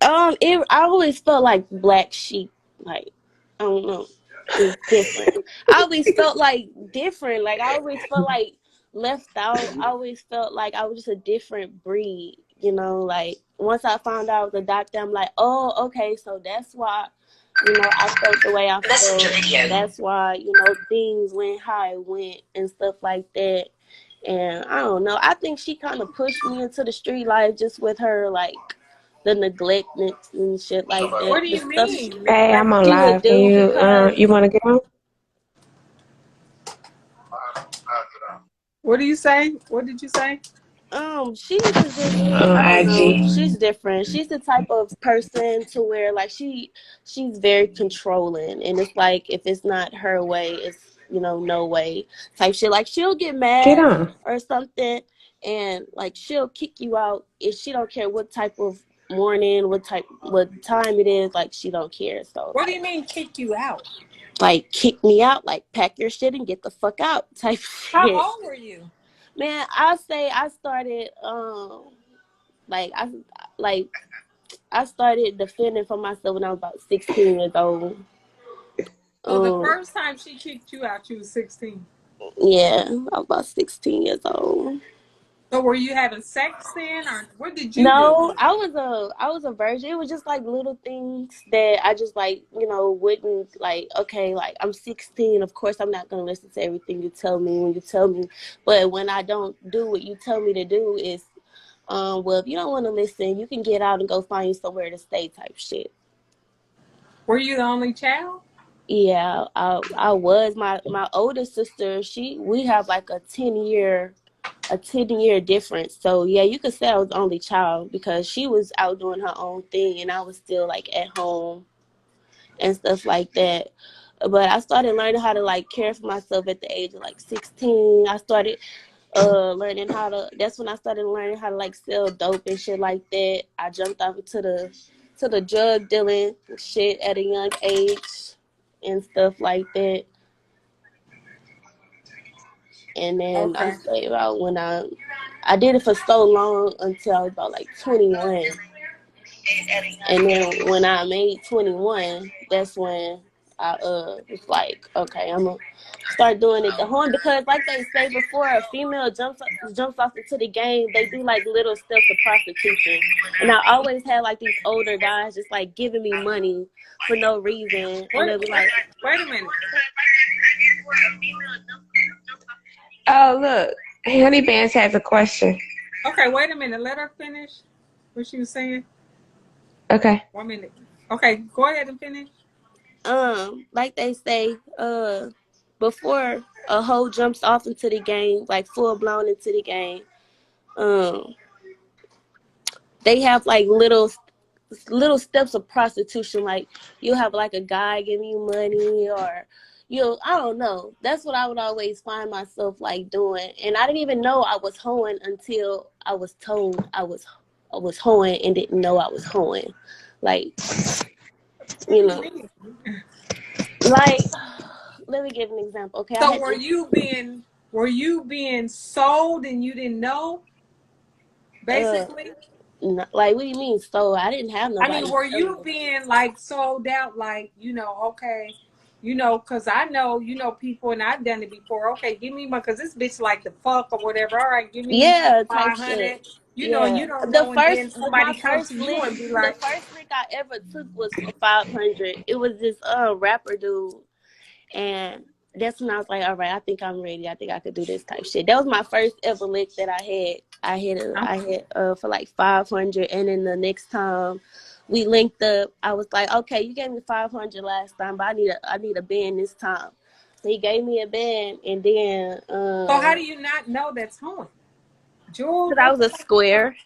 I always felt like black sheep. Like, I don't know, it's different. I always felt like different. Like I always felt like left out. I always felt like I was just a different breed. Like once I found out I was adopted, I'm like, oh, okay, so that's why. I felt the way I felt. That's why, things went how it went and stuff like that. And I don't know. I think she kind of pushed me into the street life just with her, like, the neglect and shit like that. What do The you stuff mean Hey, I'm on neglecting she you? would live. Can do you because you want to get on? What do you say? What did you say? she used to just, On I don't know, IG. she's different. She's the type of person to where, like, she's very controlling, and it's like if it's not her way, it's, no way type shit. Like she'll get Get mad on. or something, and like she'll kick you out if she don't care what type of morning, what time it is. Like she don't care. So What do you mean kick you out? like kick me out, like pack your shit and get the fuck out type How shit. old were you? Man, I say I started like like I started defending for myself when I was about 16 years old. So the Um first time she kicked you out, you was 16. yeah, I was about 16 years old. So were you having sex then, or what did you do? No, I was a virgin. It was just like little things that I just like, wouldn't like. Okay, like I'm 16. Of course, I'm not gonna listen to everything you tell me when you tell me. But when I don't do what you tell me to do, is well, if you don't want to listen, you can get out and go find you somewhere to stay type shit. Were you the only child? Yeah, I was my older sister. We have like a 10-year difference. So yeah, you could say I was the only child because she was out doing her own thing and I was still like at home and stuff like that. But I started learning how to like care for myself at the age of like 16. I started learning how to that's when I started learning how to like sell dope and shit like that. I jumped off into the drug dealing shit at a young age and stuff like that. And then I'm Okay. say about when I did it for so long until I was about like 21. And then when I made 21, that's when I was like, okay, I'm gonna start doing it the horn because like they say before a female jumps off into the game, they do like little steps of prostitution. And I always had like these older guys just like giving me money for no reason and Wait, they'll be like, wait a minute. Oh, look. Honey Bands has a question. Okay, wait a minute. Let her finish what she was saying. Okay. 1 minute. Okay, go ahead and finish. like they say, before a hoe jumps off into the game, like full blown into the game, um, they have like little steps of prostitution. Like you'll have like a guy giving you money, or I don't know. That's what I would always find myself like doing, and I didn't even know I was hoeing until I was told I was hoeing and didn't know I was hoeing. Like What you do you know, mean? like let me give an example. Okay, I So had this. were you being sold and you didn't know, Uh, basically? like, what do you mean? So I didn't have I mean, nobody were telling you me. being like sold out, like, okay, because I know, people, and I've done it before. Okay, give me my, because this bitch like the fuck or whatever. All right, give me Yeah, type shit. 500. And Yeah, you don't know, and then my somebody come to first you lick, and be the like, first lick I ever took was for 500. It was this rapper dude, and that's when I was like, all right, I think I'm ready. I think I could do this type shit. That was my first ever lick that I had. I had for like 500, and then the next time we linked up, I was like, okay, you gave me 500 last time, but I need a band this time. So he gave me a band, and then so how do you not know that's home? Jewel, because I what was the a fuck? square.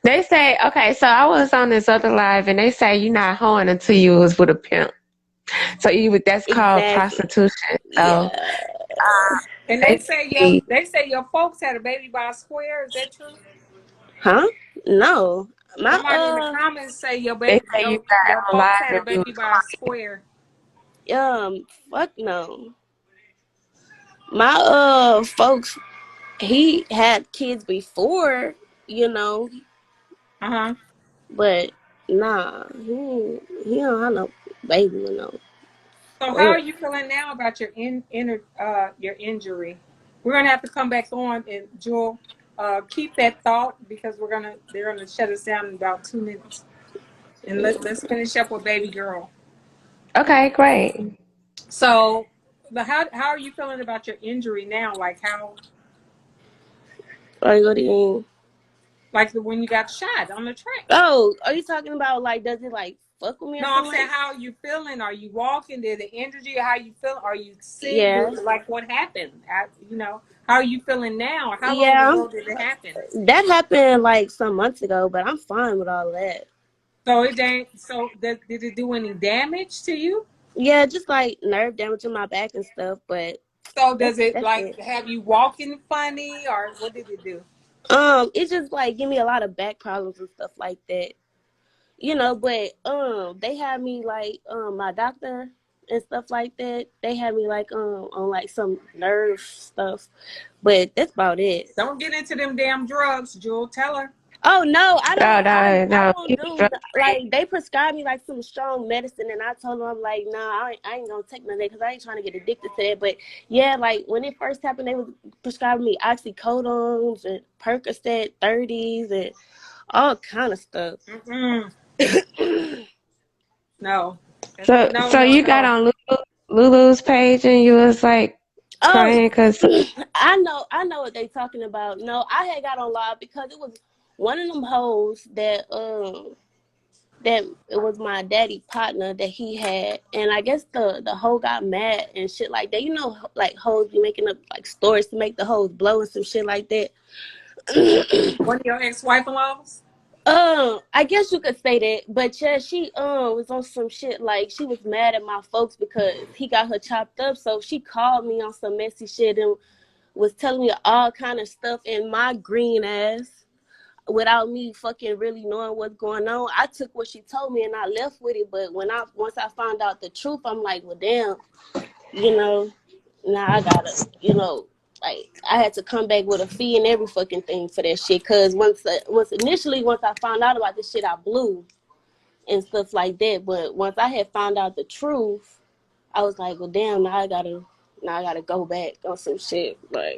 They say, okay, so I was on this other live and they say you're not hoeing until you was with a pimp. So that's called Exactly. prostitution. So Yeah. And basically, they say your folks had a baby by a square. Is that true? Huh? No. My Somebody in the comments say they say you your got on folks live had a and you baby by a square. fuck no. My folks, he had kids before, you know, Uh huh. but nah, he don't have no baby with no So how are square. you feeling now about your your injury? We're gonna have to come back on, and Jewel, keep that thought because they're gonna shut us down in about 2 minutes, and let's finish up with baby girl. okay, great. So, how are you feeling about your injury now? Like how, Like what do you mean? like when you got shot on the track? Oh, are you talking about like does it like fuck with me or No, I'm something saying like? how are you feeling? Are you walking? Did the injury? How you feel? Are you sick? Yeah, Like what happened? How are you feeling now? How long yeah. ago did it happen? That happened like some months ago, but I'm fine with all that. So it ain't. So did it do any damage to you? Yeah, just like nerve damage in my back and stuff, but So that's does it that's like it. have you walking funny or what did it do? It just like give me a lot of back problems and stuff like that. But they had me like my doctor and stuff like that. They had me like on like some nerve stuff, but that's about it. Don't get into them damn drugs, Jewel. Tell her. Oh no, I No, don't. no, I no. don't Keep it do drug free. like they prescribed me like some strong medicine, and I told them I'm like, nah, I ain't gonna take none of that because I ain't trying to get addicted to that. But yeah, like when it first happened, they was prescribing me oxycodones and Percocet 30s and all kind of stuff. Mm-mm. No. So, No, so no, you got no. on Lulu's page and you was like Oh, crying because I know what they talking about. No, I had got on live because it was one of them hoes that that it was my daddy partner that he had, and I guess the hoe got mad and shit like that. You know, like hoes be making up like stories to make the hoes blow and some shit like that. One of your ex-wife-in-laws? I guess you could say that, but yeah, she was on some shit like she was mad at my folks because he got her chopped up. So she called me on some messy shit and was telling me all kind of stuff in my green ass without me fucking really knowing what's going on. I took what she told me and I left with it. But once I found out the truth, I'm like, well, damn, you know, now I gotta, like I had to come back with a fee and every fucking thing for that shit. Cause once I found out about this shit, I blew and stuff like that. But once I had found out the truth, I was like, well, damn, now I gotta go back on some shit, like.